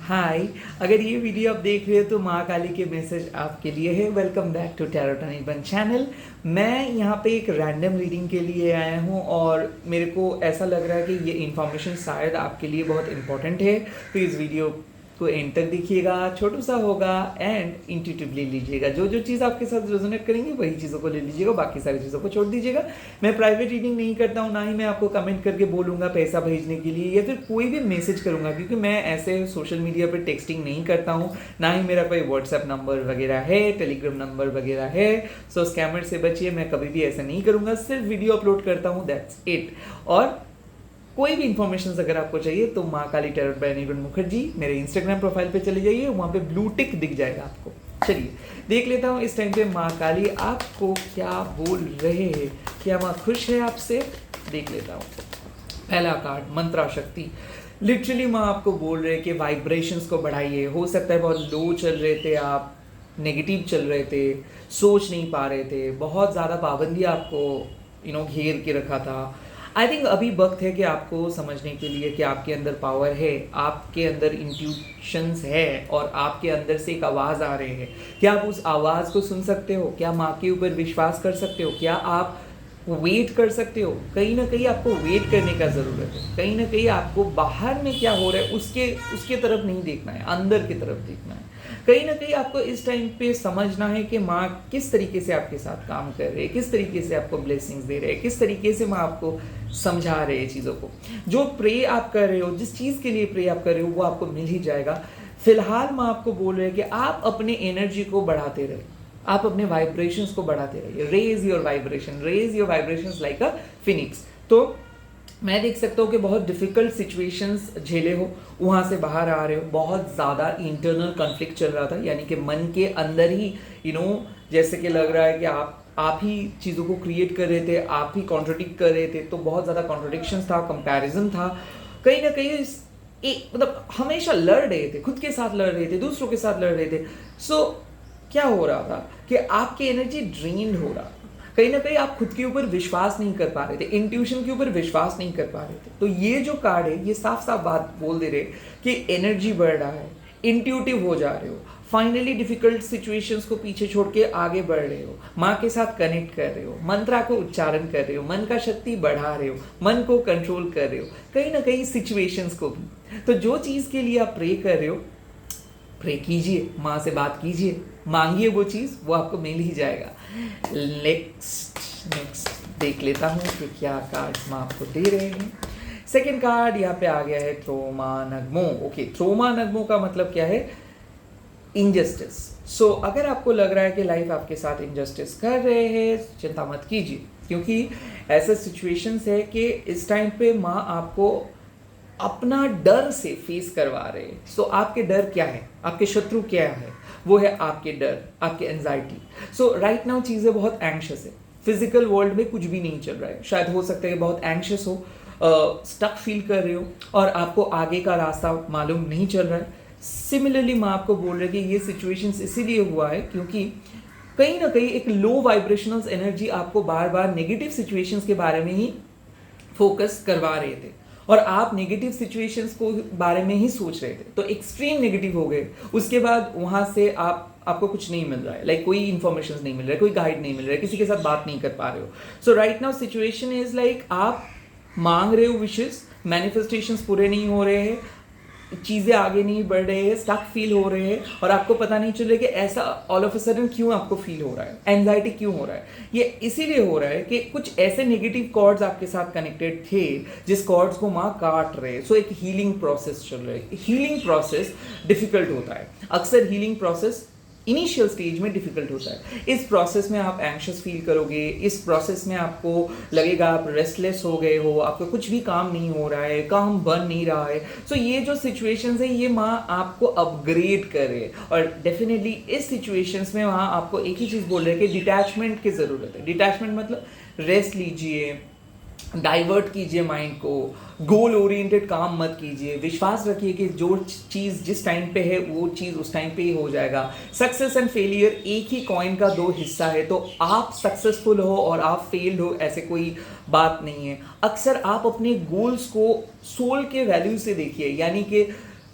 हाय। अगर ये वीडियो आप देख रहे हो तो माँ काली के मैसेज आपके लिए है। Welcome back to tarot Anirban channel. मैं यहाँ पे एक रैंडम रीडिंग के लिए आया हूँ और मेरे को ऐसा लग रहा है कि ये इन्फॉर्मेशन शायद आपके लिए बहुत इंपॉर्टेंट है, तो इस वीडियो को एंड तक देखिएगा। छोटू सा होगा एंड इंट्यूटिवली लीजिएगा। जो जो चीज़ आपके साथ रेजोनेट करेंगी वही चीज़ों को ले लीजिएगा, बाकी सारी चीज़ों को छोड़ दीजिएगा। मैं प्राइवेट रीडिंग नहीं करता हूँ, ना ही मैं आपको कमेंट करके बोलूँगा पैसा भेजने के लिए या फिर कोई भी मैसेज करूँगा, क्योंकि मैं ऐसे सोशल मीडिया पर टेक्सटिंग नहीं करता हूँ, ना ही मेरा कोई व्हाट्सएप नंबर वगैरह है, टेलीग्राम नंबर वगैरह है। सो स्कैमर से बचिए, मैं कभी भी ऐसा नहीं करूँगा, सिर्फ वीडियो अपलोड करता हूँ, दैट्स इट। और कोई भी इन्फॉर्मेशन अगर आपको चाहिए तो माँ काली टैरोट बाय अनिर्बन मुखर्जी मेरे इंस्टाग्राम प्रोफाइल पे चले जाइए, वहाँ पे ब्लू टिक दिख जाएगा आपको। चलिए देख लेता हूँ इस टाइम पे माँ काली आपको क्या बोल रहे हैं। क्या माँ खुश है आपसे? देख लेता हूँ। पहला कार्ड मंत्रा शक्ति। लिटरली माँ आपको बोल रहे हैं कि वाइब्रेशंस को बढ़ाइए। हो सकता है बहुत लो चल रहे थे आप, नेगेटिव चल रहे थे, सोच नहीं पा रहे थे, बहुत ज़्यादा पाबंदी आपको घेर के रखा था। आई थिंक अभी वक्त है कि आपको समझने के लिए कि आपके अंदर पावर है, आपके अंदर इंट्यूशंस है और आपके अंदर से एक आवाज़ आ रही है। क्या आप उस आवाज़ को सुन सकते हो? क्या माँ के ऊपर विश्वास कर सकते हो? क्या आप वेट कर सकते हो? कहीं ना कहीं आपको वेट करने का ज़रूरत है। कहीं ना कहीं आपको बाहर में क्या हो रहा है उसके तरफ नहीं देखना है, अंदर की तरफ देखना है। कहीं ना कहीं आपको इस टाइम पे समझना है कि माँ किस तरीके से आपके साथ काम कर रहे हैं, किस तरीके से आपको ब्लेसिंग्स दे रहे हैं, किस तरीके से माँ आपको समझा रहे हैं चीज़ों को। जो प्रे आप कर रहे हो, जिस चीज़ के लिए प्रे आप कर रहे हो, वो आपको मिल ही जाएगा। फिलहाल माँ आपको बोल रहे हैं कि आप अपने एनर्जी को बढ़ाते रहे, आप अपने वाइब्रेशंस को बढ़ाते रहिए। Raise your vibration, raise your vibrations like a phoenix. तो मैं देख सकता हूँ कि बहुत डिफिकल्ट सिचुएशंस झेले हो, वहाँ से बाहर आ रहे हो। बहुत ज़्यादा इंटरनल कॉन्फ्लिक्ट चल रहा था, यानी कि मन के अंदर ही जैसे कि लग रहा है कि आप ही चीज़ों को क्रिएट कर रहे थे, आप ही कॉन्ट्रोडिक्ट कर रहे थे। तो बहुत ज़्यादा कॉन्ट्रोडिक्शंस था, कंपैरिजन था, कहीं ना कहीं मतलब हमेशा लड़ रहे थे, खुद के साथ लड़ रहे थे, दूसरों के साथ लड़ रहे थे। सो क्या हो रहा था कि आपकी एनर्जी ड्रेन्ड हो रहा था। कहीं ना कहीं आप खुद के ऊपर विश्वास नहीं कर पा रहे थे, इंट्यूशन के ऊपर विश्वास नहीं कर पा रहे थे। तो ये जो कार्ड है ये साफ साफ बात बोल दे रहे कि एनर्जी बढ़ रहा है, इंट्यूटिव हो जा रहे हो, फाइनली डिफिकल्ट सिचुएशंस को पीछे छोड़ के आगे बढ़ रहे हो, माँ के साथ कनेक्ट कर रहे हो, मंत्रा को उच्चारण कर रहे हो, मन का शक्ति बढ़ा रहे हो, मन को कंट्रोल कर रहे हो, कहीं ना कहीं सिचुएशंस को भी। तो जो चीज़ के लिए आप प्रे कर रहे हो, प्रे कीजिए, माँ से बात कीजिए, मांगिए वो चीज़, वो आपको मिल ही जाएगा। नेक्स्ट देख लेता हूँ कि क्या कार्ड्स माँ आपको दे रहे हैं। सेकेंड कार्ड यहाँ पे आ गया है थ्रोमा नगमो। ओके, थ्रोमा नगमो का मतलब क्या है? इनजस्टिस। सो अगर आपको लग रहा है कि लाइफ आपके साथ इनजस्टिस कर रहे हैं, चिंता मत कीजिए, क्योंकि ऐसा सिचुएशंस है कि इस टाइम पे माँ आपको अपना डर से फेस करवा रहे हैं। सो आपके डर क्या है, आपके शत्रु क्या है? वो है आपके डर, आपके एंजाइटी। सो राइट नाउ चीज़ें बहुत एंग्शियस है, फिजिकल वर्ल्ड में कुछ भी नहीं चल रहा है। शायद हो सकता है कि बहुत एंग्शियस हो, स्टक फील कर रहे हो और आपको आगे का रास्ता मालूम नहीं चल रहा है। सिमिलरली मैं आपको बोल रही कि ये सिचुएशंस इसीलिए हुआ है क्योंकि कहीं ना कहीं एक लो वाइब्रेशनल एनर्जी आपको बार बार नेगेटिव सिचुएशंस के बारे में ही फोकस करवा रहे थे और आप नेगेटिव सिचुएशंस को बारे में ही सोच रहे थे, तो एक्सट्रीम नेगेटिव हो गए। उसके बाद वहाँ से आपको कुछ नहीं मिल रहा है, लाइक कोई इन्फॉर्मेशन नहीं मिल रहा है, कोई गाइड नहीं मिल रहा है, किसी के साथ बात नहीं कर पा रहे हो। So right now situation is like आप मांग रहे हो विशेष, मैनिफेस्टेशंस पूरे नहीं हो रहे हैं, चीज़ें आगे नहीं बढ़ रहे हैं, स्टक फील हो रहे हैं और आपको पता नहीं चल रहा है कि ऐसा ऑल ऑफ अ सडन क्यों आपको फील हो रहा है, एंजाइटी क्यों हो रहा है। ये इसीलिए हो रहा है कि कुछ ऐसे नेगेटिव कॉर्ड्स आपके साथ कनेक्टेड थे जिस कॉर्ड्स को माँ काट रहे हैं। सो एक हीलिंग प्रोसेस चल रहा है। हीलिंग प्रोसेस डिफिकल्ट होता है, अक्सर हीलिंग प्रोसेस इनिशियल स्टेज में डिफिकल्ट होता है। इस प्रोसेस में आप एंग्शियस फील करोगे, इस प्रोसेस में आपको लगेगा आप रेस्टलेस हो गए हो, आपको कुछ भी काम नहीं हो रहा है, काम बन नहीं रहा है। सो ये जो सिचुएशंस है ये माँ आपको अपग्रेड करे और डेफिनेटली इस सिचुएशंस में वहाँ आपको एक ही चीज़ बोल रहे हैं कि डिटैचमेंट की ज़रूरत है। डिटैचमेंट मतलब रेस्ट लीजिए, डाइवर्ट कीजिए माइंड को, गोल ओरिएंटेड काम मत कीजिए, विश्वास रखिए कि जो चीज़ जिस टाइम पे है वो चीज़ उस टाइम पे ही हो जाएगा। सक्सेस एंड फेलियर एक ही कॉइन का दो हिस्सा है, तो आप सक्सेसफुल हो और आप फेल्ड हो ऐसे कोई बात नहीं है। अक्सर आप अपने गोल्स को सोल के वैल्यू से देखिए, यानी कि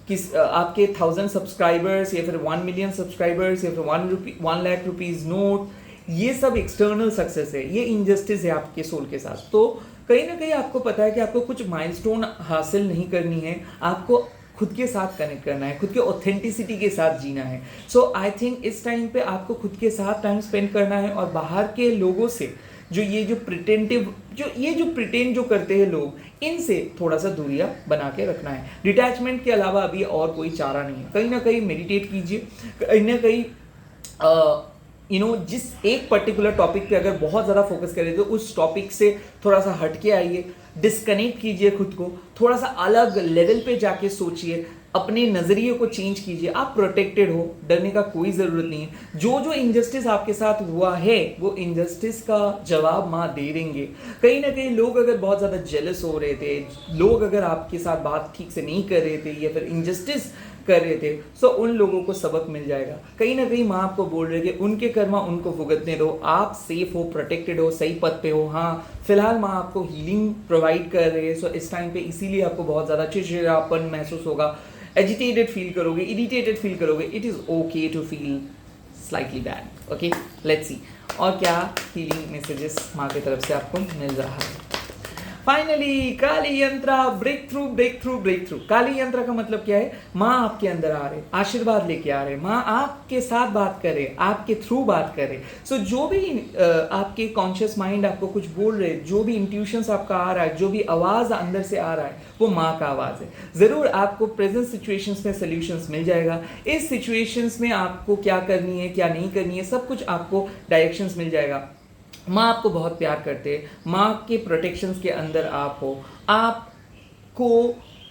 आपके 1000 सब्सक्राइबर्स या फिर 1 मिलियन सब्सक्राइबर्स या फिर 1 लाख रुपीज नोट, ये सब एक्सटर्नल सक्सेस है, ये इनजस्टिस है आपके सोल के साथ। तो कहीं ना कहीं आपको पता है कि आपको कुछ माइलस्टोन हासिल नहीं करनी है, आपको खुद के साथ कनेक्ट करना है, खुद के ऑथेंटिसिटी के साथ जीना है। सो आई थिंक इस टाइम पे आपको खुद के साथ टाइम स्पेंड करना है और बाहर के लोगों से जो प्रिटेंड जो करते हैं लोग, इनसे थोड़ा सा दूरियां बना के रखना है। डिटैचमेंट के अलावा अभी और कोई चारा नहीं है। कहीं ना कहीं मेडिटेट कीजिए, कहीं ना कहीं जिस एक पर्टिकुलर टॉपिक पे अगर बहुत ज़्यादा फोकस करें तो उस टॉपिक से थोड़ा सा हट के आइए, डिस्कनेक्ट कीजिए खुद को, थोड़ा सा अलग लेवल पे जाके सोचिए, अपने नज़रिए को चेंज कीजिए। आप प्रोटेक्टेड हो, डरने का कोई ज़रूरत नहीं है। जो इनजस्टिस आपके साथ हुआ है वो इनजस्टिस का जवाब माँ दे देंगे। कहीं ना कहीं लोग अगर बहुत ज़्यादा जेलस हो रहे थे, लोग अगर आपके साथ बात ठीक से नहीं कर रहे थे या फिर इनजस्टिस कर रहे थे, सो उन लोगों को सबक मिल जाएगा। कहीं ना कहीं माँ आपको बोल रही है कि उनके कर्मा उनको भुगतने दो, आप सेफ हो, प्रोटेक्टेड हो, सही पथ पे हो। हाँ, फिलहाल माँ आपको हीलिंग प्रोवाइड कर रहे हैं। सो इस टाइम पे इसीलिए आपको बहुत ज़्यादा चिड़चिड़ापन महसूस होगा, एजिटेटेड फील करोगे, इरिटेटेड फील करोगे। It is okay to feel slightly bad. Okay, let's see और क्या हीलिंग मैसेजेस माँ की तरफ से आपको मिल रहा है। Finally Kali yantra break through break through break through. Kali yantra का मतलब क्या है? माँ आपके अंदर आ रहे, आशीर्वाद लेके आ रहे, माँ आपके साथ बात करे, आपके थ्रू बात करे। सो जो भी आपके कॉन्शियस माइंड आपको कुछ बोल रहे, जो भी इंट्यूशंस आपका आ रहा है, जो भी आवाज अंदर से आ रहा है, वो माँ का आवाज है। जरूर आपको प्रेजेंट सिचुएशंस में सोल्यूशंस मिल जाएगा। इस सिचुएशंस में आपको क्या करनी है, क्या नहीं करनी है, सब कुछ आपको डायरेक्शंस मिल जाएगा। माँ आपको बहुत प्यार करते हैं, माँ के प्रोटेक्शंस के अंदर आप हो। आपको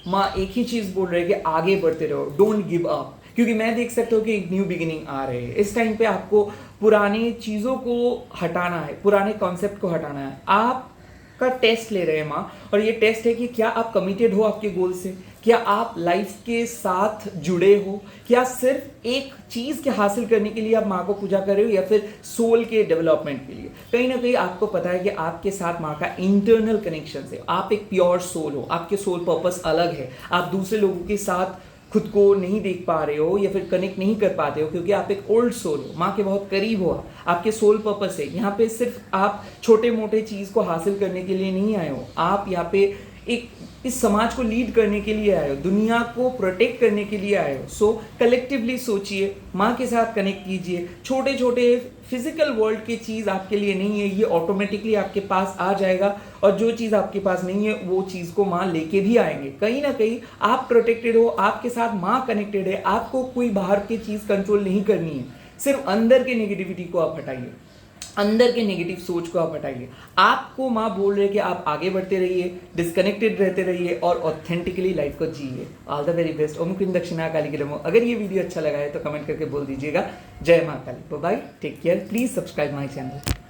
माँ एक ही चीज़ बोल रही है कि आगे बढ़ते रहो, डोंट गिव अप। क्योंकि मैं देख सकता हूँ कि एक न्यू बिगिनिंग आ रहे हैं। इस टाइम पे आपको पुरानी चीज़ों को हटाना है, पुराने कॉन्सेप्ट को हटाना है। आपका टेस्ट ले रहे हैं माँ, और ये टेस्ट है कि क्या आप कमिटेड हो आपके गोल से, क्या आप लाइफ के साथ जुड़े हो, क्या सिर्फ एक चीज के हासिल करने के लिए आप माँ को पूजा कर रहे हो या फिर सोल के डेवलपमेंट के लिए। कहीं ना कहीं आपको पता है कि आपके साथ माँ का इंटरनल कनेक्शन है। आप एक प्योर सोल हो, आपके सोल पर्पस अलग है। आप दूसरे लोगों के साथ खुद को नहीं देख पा रहे हो या फिर कनेक्ट नहीं कर पाते हो क्योंकि आप एक ओल्ड सोल हो, माँ के बहुत करीब हो। आपके सोल पर्पस है यहाँ पे, सिर्फ आप छोटे मोटे चीज को हासिल करने के लिए नहीं आए हो। आप यहाँ पे एक इस समाज को लीड करने के लिए आए हो, दुनिया को प्रोटेक्ट करने के लिए आए हो। सो कलेक्टिवली सोचिए, माँ के साथ कनेक्ट कीजिए। छोटे छोटे फिजिकल वर्ल्ड की चीज़ आपके लिए नहीं है, ये ऑटोमेटिकली आपके पास आ जाएगा। और जो चीज़ आपके पास नहीं है वो चीज़ को माँ लेके भी आएंगे। कहीं ना कहीं आप प्रोटेक्टेड हो, आपके साथ माँ कनेक्टेड है। आपको कोई बाहर की चीज़ कंट्रोल नहीं करनी है, सिर्फ अंदर के नेगेटिविटी को आप हटाइए, अंदर के नेगेटिव सोच को आप हटाइए। आपको माँ बोल रहे कि आप आगे बढ़ते रहिए, डिस्कनेक्टेड रहते रहिए और ऑथेंटिकली लाइफ को जिए। All the very best. ओम क्लीं दक्षिणा काली के नमः। अगर ये वीडियो अच्छा लगा है तो कमेंट करके बोल दीजिएगा जय माँ Kali. Bye, take care, please subscribe my channel.